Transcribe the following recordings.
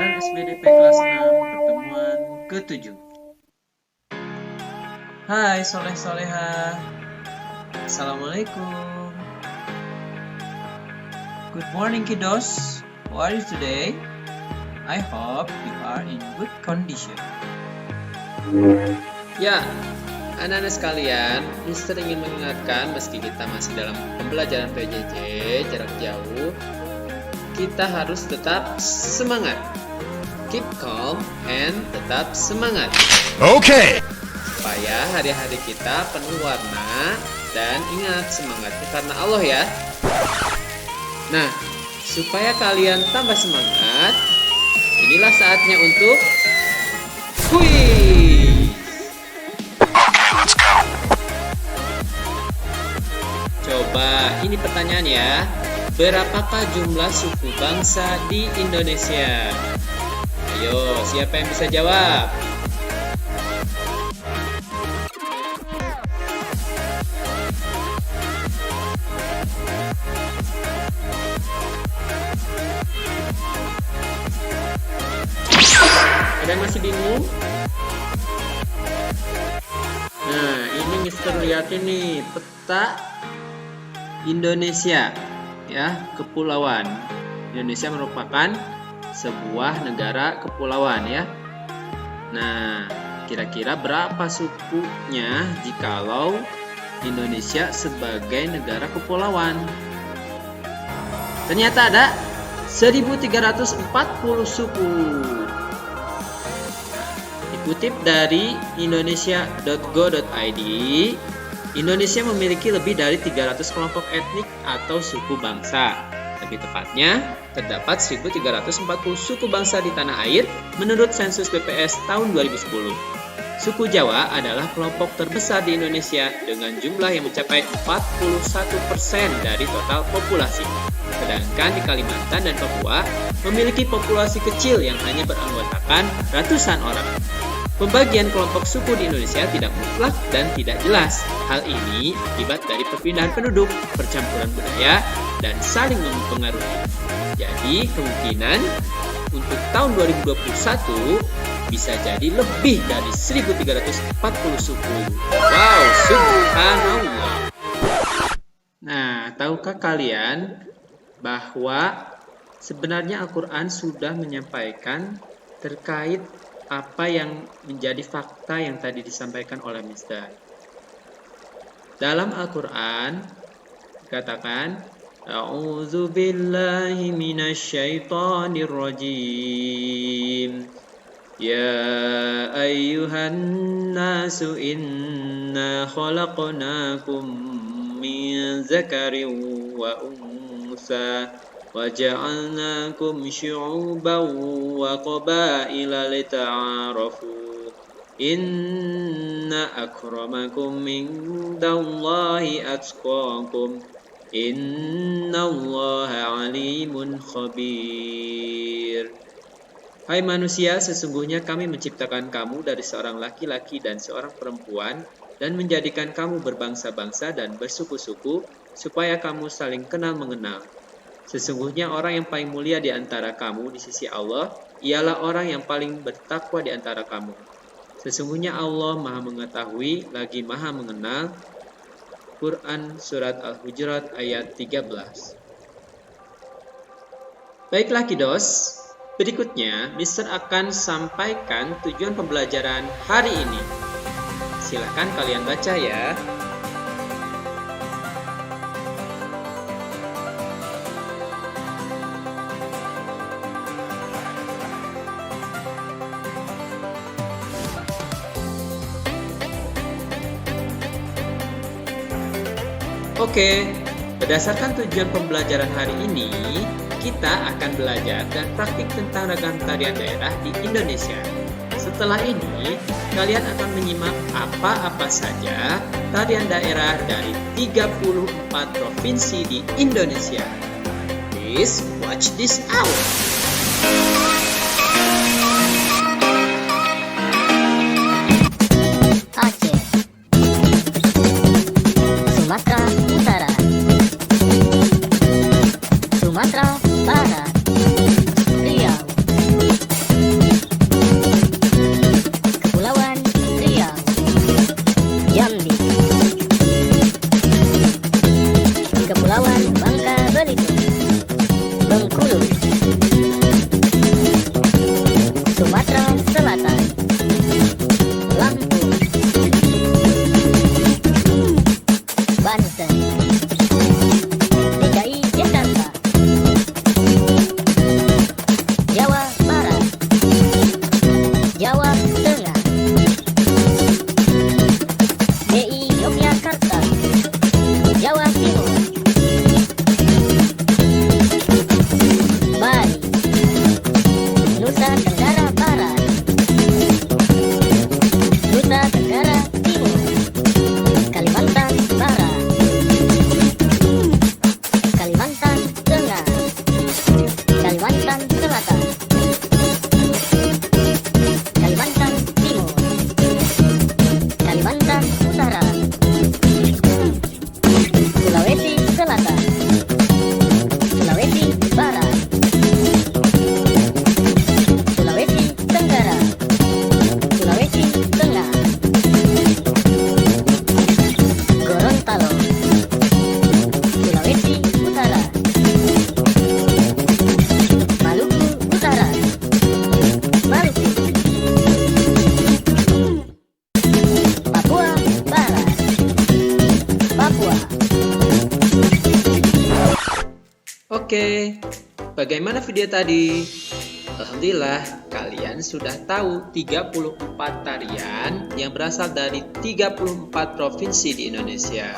Pelajaran SBDP kelas 6 pertemuan ke-7. Hai Soleh Soleha. Assalamualaikum. Good morning kiddos. How are you today? I hope you are in good condition. Ya, anak-anak sekalian, Mister ingin mengingatkan meski kita masih dalam pembelajaran PJJ jarak jauh, kita harus tetap semangat. Keep calm and tetap semangat. Okay. Supaya hari-hari kita penuh warna dan ingat semangatnya karena Allah ya. Nah, supaya kalian tambah semangat, inilah saatnya untuk kuis. Coba ini pertanyaan ya. Berapakah jumlah suku bangsa di Indonesia? Ayo, siapa yang bisa jawab? Ada yang masih bingung? Nah, ini Mister lihatin nih peta Indonesia. Ya, kepulauan. Indonesia merupakan sebuah negara kepulauan ya. Nah, kira-kira berapa sukunya jikalau Indonesia sebagai negara kepulauan? Ternyata ada 1340 suku. Dikutip dari indonesia.go.id, Indonesia memiliki lebih dari 300 kelompok etnik atau suku bangsa. Lebih tepatnya, terdapat 1340 suku bangsa di tanah air menurut sensus BPS tahun 2010. Suku Jawa adalah kelompok terbesar di Indonesia dengan jumlah yang mencapai 41% dari total populasi. Sedangkan di Kalimantan dan Papua memiliki populasi kecil yang hanya beranggotakan ratusan orang. Pembagian kelompok suku di Indonesia tidak mutlak dan tidak jelas. Hal ini akibat dari perpindahan penduduk, percampuran budaya, dan saling mempengaruhi. Jadi, kemungkinan untuk tahun 2021 bisa jadi lebih dari 1340 suku. Wow, subhanallah. Nah, tahukah kalian bahwa sebenarnya Al-Quran sudah menyampaikan terkait apa yang menjadi fakta yang tadi disampaikan oleh Mister. Dalam Al-Quran dikatakan, A'udzu billahi minasyaitonir rajim. Ya ayyuhan nasu inna khalaqnakum min zakarin wa unsa وَجَعَلْنَاكُمْ شُعُوبًا وَقَبَائِلَ لِتَعَارَفُوا إِنَّ أَكْرَمَكُمْ عِندَ اللَّهِ أَتْقَاكُمْ إِنَّ اللَّهَ عَلِيمٌ خَبِيرٌ. Hai manusia, sesungguhnya kami menciptakan kamu dari seorang laki-laki dan seorang perempuan dan menjadikan kamu berbangsa-bangsa dan bersuku-suku supaya kamu saling kenal mengenal. Sesungguhnya orang yang paling mulia di antara kamu di sisi Allah ialah orang yang paling bertakwa di antara kamu. Sesungguhnya Allah Maha Mengetahui lagi Maha Mengenal. Quran Surat Al-Hujurat ayat 13. Baiklah kiddos, berikutnya Mister akan sampaikan tujuan pembelajaran hari ini. Silakan kalian baca ya. Oke, berdasarkan tujuan pembelajaran hari ini, kita akan belajar dan praktik tentang ragam tarian daerah di Indonesia. Setelah ini, kalian akan menyimak apa-apa saja tarian daerah dari 34 provinsi di Indonesia. Please watch this out! Aceh, Sumatera Utara, Sumatera Barat, Riau, bagaimana video tadi? Alhamdulillah, kalian sudah tahu 34 tarian yang berasal dari 34 provinsi di Indonesia.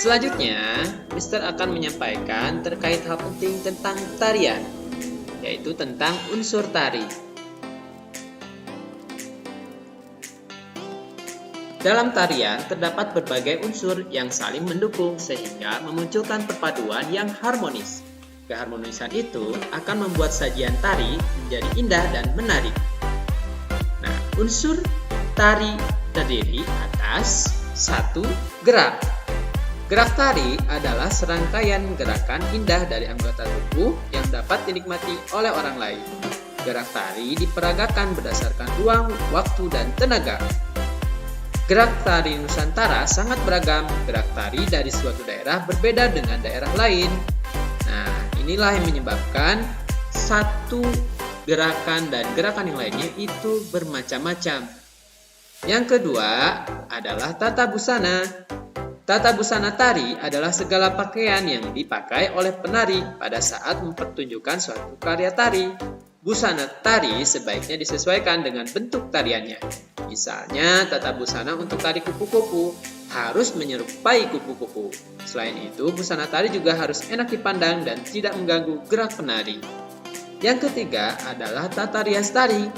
Selanjutnya, Mister akan menyampaikan terkait hal penting tentang tarian, yaitu tentang unsur tari. Dalam tarian terdapat berbagai unsur yang saling mendukung sehingga memunculkan perpaduan yang harmonis. Keharmonisan itu akan membuat sajian tari menjadi indah dan menarik. Nah, unsur tari terdiri atas 1. Gerak. Gerak tari adalah serangkaian gerakan indah dari anggota tubuh yang dapat dinikmati oleh orang lain. Gerak tari diperagakan berdasarkan ruang, waktu, dan tenaga. Gerak tari Nusantara sangat beragam. Gerak tari dari suatu daerah berbeda dengan daerah lain. Nah, inilah yang menyebabkan satu gerakan dan gerakan yang lainnya itu bermacam-macam. Yang kedua adalah tata busana. Tata busana tari adalah segala pakaian yang dipakai oleh penari pada saat mempertunjukkan suatu karya tari. Busana tari sebaiknya disesuaikan dengan bentuk tariannya. Misalnya, tata busana untuk tari kupu-kupu harus menyerupai kupu-kupu. Selain itu, busana tari juga harus enak dipandang dan tidak mengganggu gerak penari. Yang ketiga adalah tata rias tari.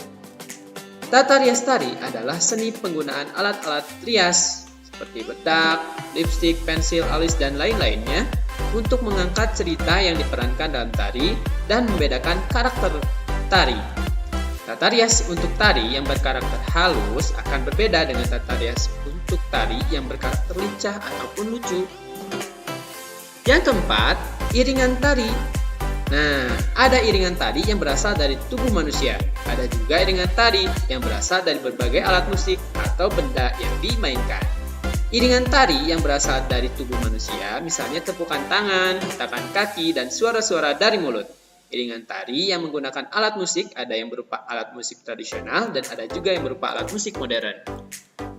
Tata rias tari adalah seni penggunaan alat-alat rias seperti bedak, lipstik, pensil, alis, dan lain-lainnya untuk mengangkat cerita yang diperankan dalam tari dan membedakan karakter tari. Tata rias untuk tari yang berkarakter halus akan berbeda dengan tata rias untuk tari yang berkarakter lincah ataupun lucu. Yang keempat, iringan tari. Nah, ada iringan tari yang berasal dari tubuh manusia. Ada juga iringan tari yang berasal dari berbagai alat musik atau benda yang dimainkan. Iringan tari yang berasal dari tubuh manusia, misalnya tepukan tangan, hentakan kaki, dan suara-suara dari mulut. Iringan tari yang menggunakan alat musik ada yang berupa alat musik tradisional dan ada juga yang berupa alat musik modern.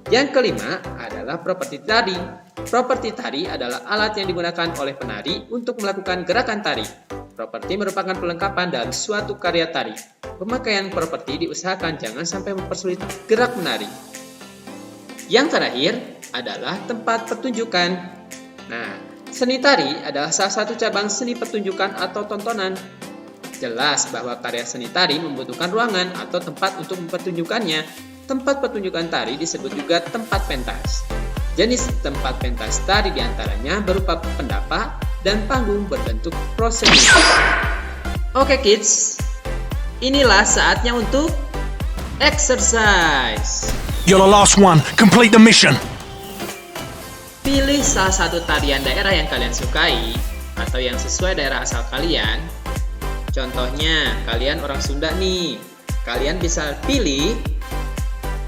Yang kelima adalah properti tari. Properti tari adalah alat yang digunakan oleh penari untuk melakukan gerakan tari. Properti merupakan pelengkapan dalam suatu karya tari. Pemakaian properti diusahakan jangan sampai mempersulit gerak menari. Yang terakhir adalah tempat pertunjukan. Nah, seni tari adalah salah satu cabang seni pertunjukan atau tontonan. Jelas bahwa karya seni tari membutuhkan ruangan atau tempat untuk mempertunjukkannya. Tempat pertunjukan tari disebut juga tempat pentas. Jenis tempat pentas tari diantaranya berupa pendapa dan panggung berbentuk prosedur. Oke kids, inilah saatnya untuk exercise. You're the last one. Complete the mission. Pilih salah satu tarian daerah yang kalian sukai atau yang sesuai daerah asal kalian. Contohnya, kalian orang Sunda nih. Kalian bisa pilih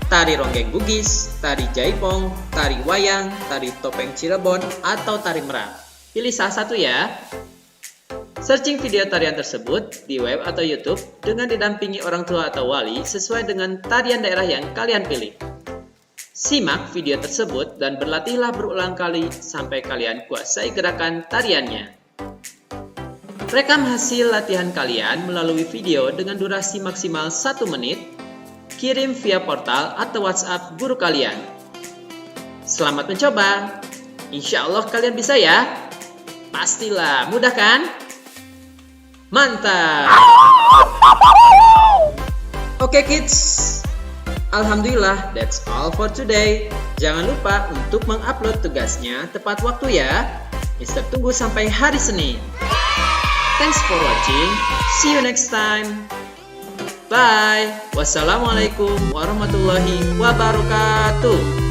tari ronggeng Bugis, tari jaipong, tari wayang, tari topeng Cirebon, atau tari merak. Pilih salah satu ya. Searching video tarian tersebut di web atau YouTube dengan didampingi orang tua atau wali sesuai dengan tarian daerah yang kalian pilih. Simak video tersebut dan berlatihlah berulang kali sampai kalian kuasai gerakan tariannya. Rekam hasil latihan kalian melalui video dengan durasi maksimal 1 menit. Kirim via portal atau WhatsApp guru kalian. Selamat mencoba. Insya Allah kalian bisa ya. Pastilah, mudah kan? Mantap! Oke kids, alhamdulillah that's all for today. Jangan lupa untuk mengupload tugasnya tepat waktu ya. Mister tunggu sampai hari Senin. Thanks for watching. See you next time. Bye. Wassalamualaikum warahmatullahi wabarakatuh.